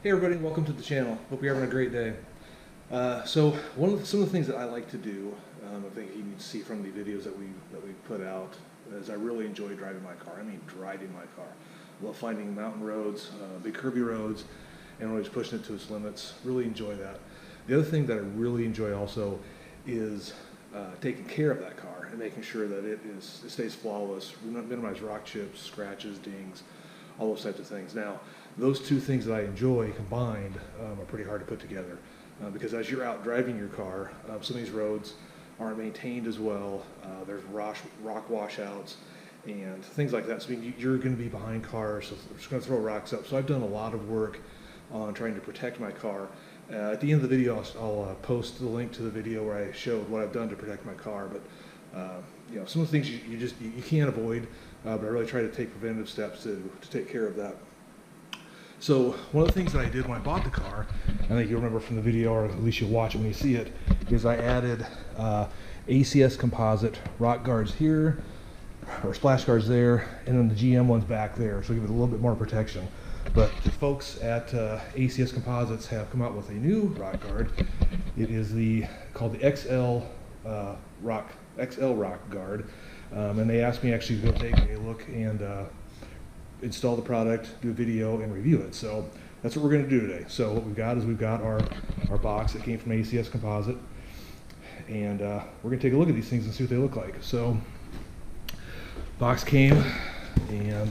Hey everybody, welcome to the channel. Hope you're having a great day. Some of the things that I like to do, I think you can see from the videos that we put out, is I really enjoy driving my car. I mean driving my car. I love finding mountain roads, big curvy roads, and always pushing it to its limits. Really enjoy that. The other thing that I really enjoy also is taking care of that car and making sure that it stays flawless, minimize rock chips, scratches, dings, all those types of things. Now, those two things that I enjoy combined are pretty hard to put together because as you're out driving your car, some of these roads aren't maintained as well. There's rock washouts and things like that. So you're going to be behind cars, so they're just going to throw rocks up. So I've done a lot of work on trying to protect my car. At the end of the video, I'll post the link to the video where I showed what I've done to protect my car. But some of the things you can't avoid, but I really try to take preventative steps to take care of that. So one of the things that I did when I bought the car, I think you'll remember from the video, or at least you'll watch it when you see it, is I added ACS Composite rock guards here, or splash guards there, and then the GM ones back there, so give it a little bit more protection. But the folks at ACS Composites have come out with a new rock guard. It is called the XL rock guard, and they asked me actually to go take a look and install the product, do a video, and review it. So that's what we're going to do today. So what we've got is our box that came from ACS Composite, and we're going to take a look at these things and see what they look like. So box came, and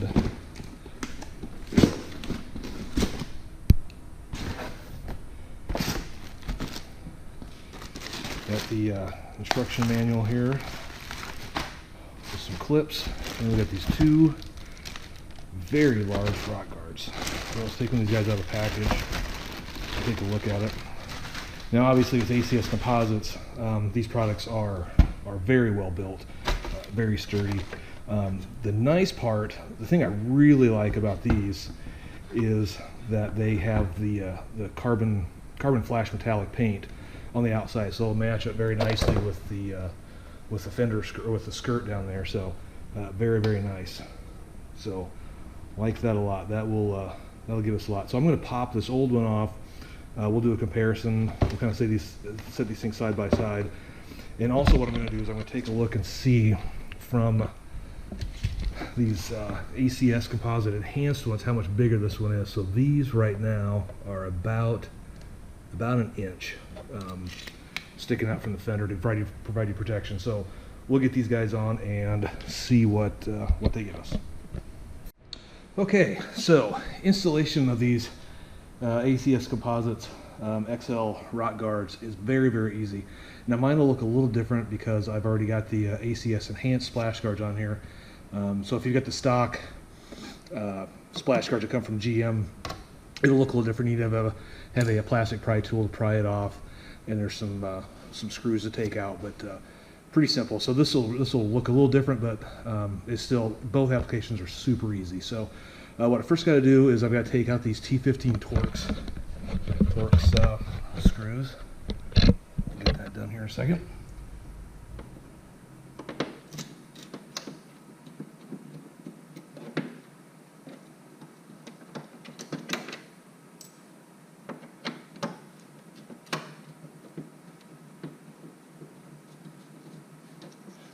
got the instruction manual here with some clips, and we got these two very large rock guards. So let's take one of these guys out of the package and take a look at it. Now obviously with ACS Composites, these products are very well built, very sturdy. The nice part, the thing I really like about these is that they have the carbon flash metallic paint on the outside, so it'll match up very nicely with the fender or with the skirt down there. So very, very nice. So like that a lot. That'll give us a lot. So I'm going to pop this old one off. We'll do a comparison. We'll kind of set these things side by side. And also what I'm going to do is I'm going to take a look and see from these ACS Composite Enhanced ones how much bigger this one is. So these right now are about an inch sticking out from the fender to provide you protection. So we'll get these guys on and see what they give us. Okay, so installation of these ACS Composites XL rock guards is very, very easy. Now mine will look a little different because I've already got the ACS Enhanced splash guards on here. So if you've got the stock splash guards that come from GM, it'll look a little different. You need to have a plastic pry tool to pry it off, and there's some screws to take out, but pretty simple. So this will look a little different, but it's still, both applications are super easy. So what I first got to do is I've got to take out these T15 Torx screws. Get that done here in a second.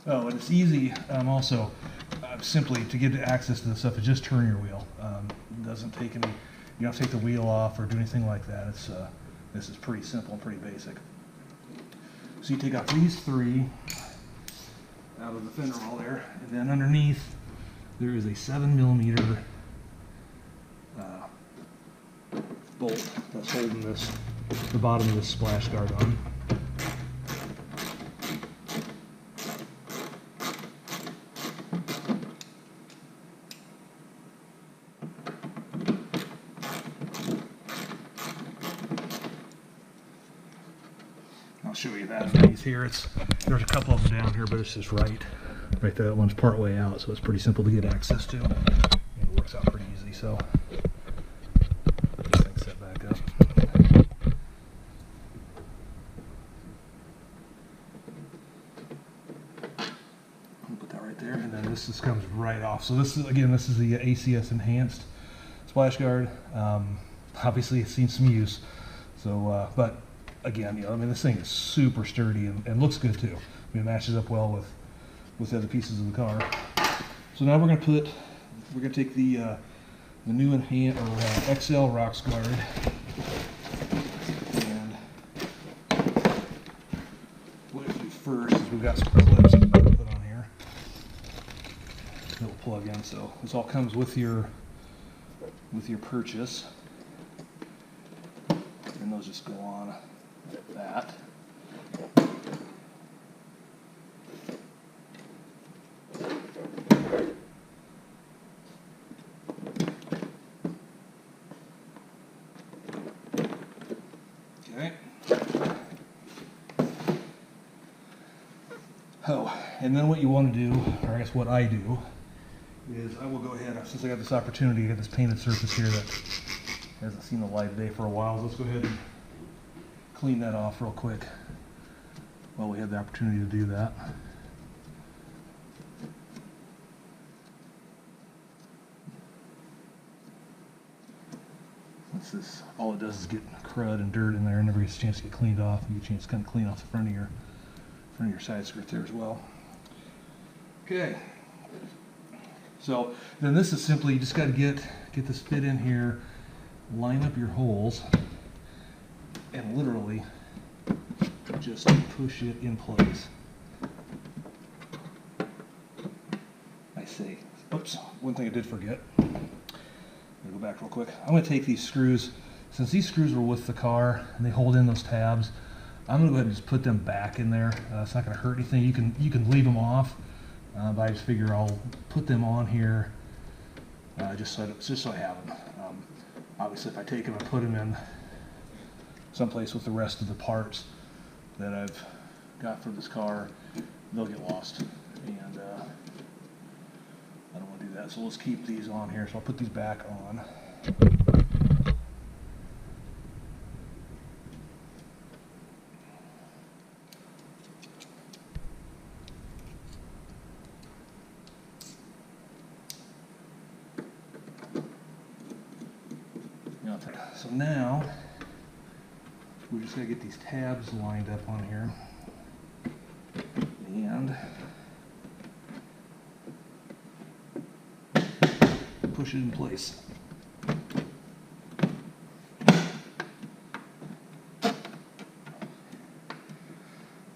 Oh, and it's easy also simply to get access to this stuff is just turn your wheel. It doesn't take any, you don't have to take the wheel off or do anything like that. This is pretty simple and pretty basic. So you take out these three out of the fender wall there, and then underneath there is a 7mm bolt that's holding the bottom of this splash guard on. I'll show you that underneath here. There's a couple of them down here, but it's just right there. That one's part way out, so it's pretty simple to get access to. And it works out pretty easy. So get this thing set back up. I'll put that right there, and then this comes right off. So this is the ACS Enhanced splash guard. obviously it's seen some use. So, but again, I mean, this thing is super sturdy and looks good too. I mean, it matches up well with the other pieces of the car. So now we're gonna take the new XL Rocks guard, and what we'll do first is we've got some clips that we're gonna put on here that will plug in. So this all comes with your purchase, and those just go on like that. Okay. Oh, and then what you want to do, or I guess what I do, is I will go ahead, since I got this opportunity, I got this painted surface here that hasn't seen the light of day for a while. Let's go ahead and clean that off real quick while we have the opportunity to do that. This, all it does is get crud and dirt in there and never gets a chance to get cleaned off. You get a chance to kind of clean off the front of your side skirt there as well. Okay. So then this is simply, you just got to get this fit in here, line up your holes, and literally just push it in place. I say, oops, one thing I did forget. Go back real quick. I'm going to take these screws, since these screws were with the car and they hold in those tabs, I'm going to go ahead and just put them back in there. It's not going to hurt anything. You can leave them off, but I just figure I'll put them on here just so I have them. Obviously, if I take them and put them in someplace with the rest of the parts that I've got for this car, they'll get lost, and I don't want to do that. So let's keep these on here. So I'll put these back on. So now we just got to get these tabs lined up on here, and push it in place.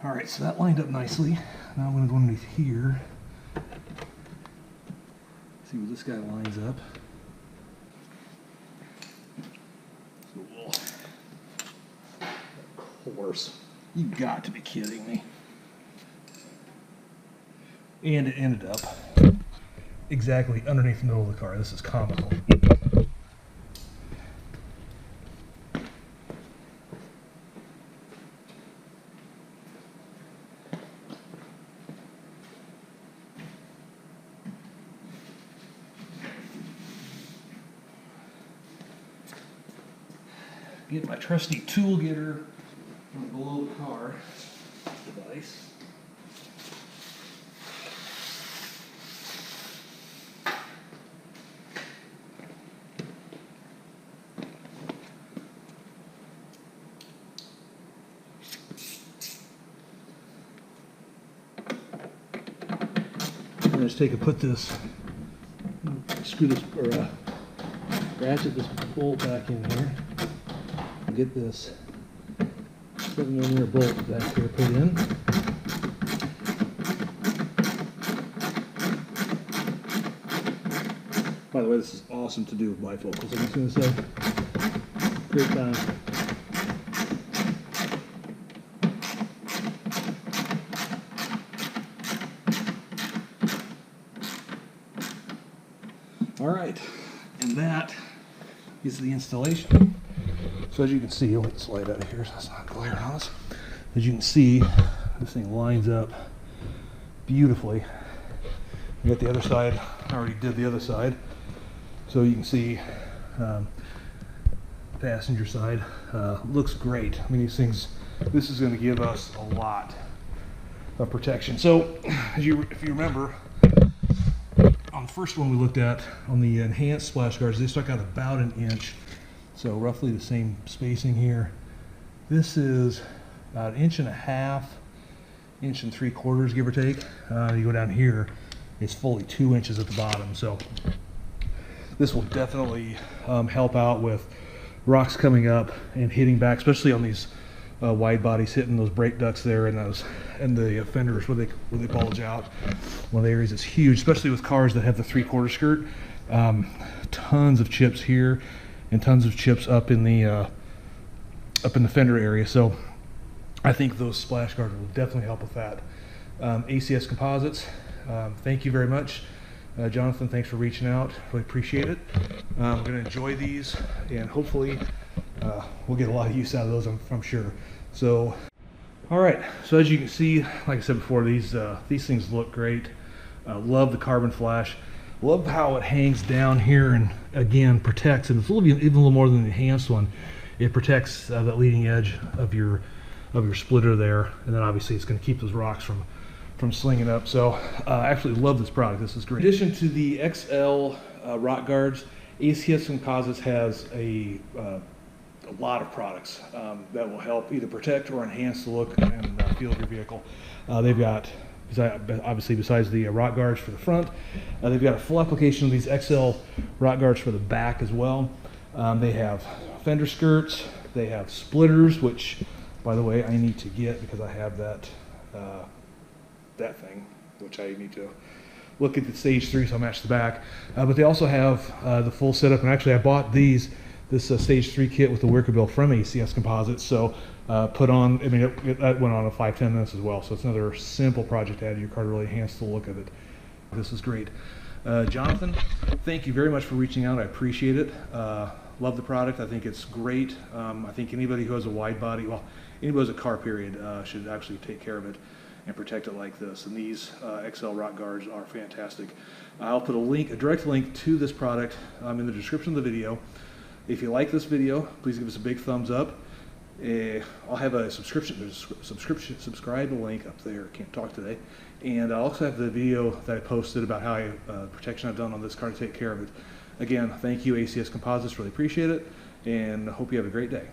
All right, so that lined up nicely. Now I'm going to go underneath here, see where this guy lines up. Of course, you got to be kidding me. And it ended up exactly underneath the middle of the car. This is comical. Get my trusty tool getter from below the car device. I'm just put this, screw this, or ratchet this bolt back in here. Get this 7mm bolt back here put in. By the way, this is awesome to do with bifocals. I'm just going to say, great time. All right, and that is the installation. So as you can see, let me slide out of here so it's not glaring on us. As you can see, this thing lines up beautifully. You got the other side, I already did the other side. So you can see passenger side looks great. I mean, these things, this is going to give us a lot of protection. So if you remember, on the first one we looked at, on the enhanced splash guards, they stuck out about 1 inch. So roughly the same spacing here. This is about 1.5 inches, 1 3/4 inches, give or take. You go down here, it's fully 2 inches at the bottom. So this will definitely help out with rocks coming up and hitting back, especially on these wide bodies, hitting those brake ducts there and the fenders where they bulge out. One of the areas that's huge, especially with cars that have the 3/4 skirt. Tons of chips here and tons of chips up in the fender area. So I think those splash guards will definitely help with that. ACS Composites, thank you very much. Jonathan, thanks for reaching out. Really appreciate it. I'm going to enjoy these, and hopefully we'll get a lot of use out of those, I'm sure. So, all right. So as you can see, like I said before, these things look great. Love the carbon flash. Love how it hangs down here and again protects, and it's even a little more than the enhanced one. It protects that leading edge of your splitter there, and then obviously it's going to keep those rocks from slinging up. So I absolutely love this product. This is great. In addition to the XL rock guards, ACS Composites has a lot of products that will help either protect or enhance the look and feel of your vehicle. They've got, obviously besides the rock guards for the front, they've got a full application of these XL rock guards for the back as well. They have fender skirts, they have splitters, which by the way I need to get because I have that thing, which I need to look at the stage 3 so I match the back. But they also have the full setup, and actually I bought this stage 3 kit with the wicker bill from ACS Composites. So put on, I mean, that went on in 5-10 minutes as well. So it's another simple project to add to your car to really enhance the look of it. This is great. Jonathan, thank you very much for reaching out. I appreciate it. Love the product. I think it's great. I think anybody who has a wide body, well, anybody who has a car period, should actually take care of it and protect it like this. And these XL rock guards are fantastic. I'll put a direct link to this product in the description of the video. If you like this video, please give us a big thumbs up. I'll have a subscribe link up there. Can't talk today. And I'll also have the video that I posted about how protection I've done on this car to take care of it. Again, thank you, ACS Composites. Really appreciate it, and I hope you have a great day.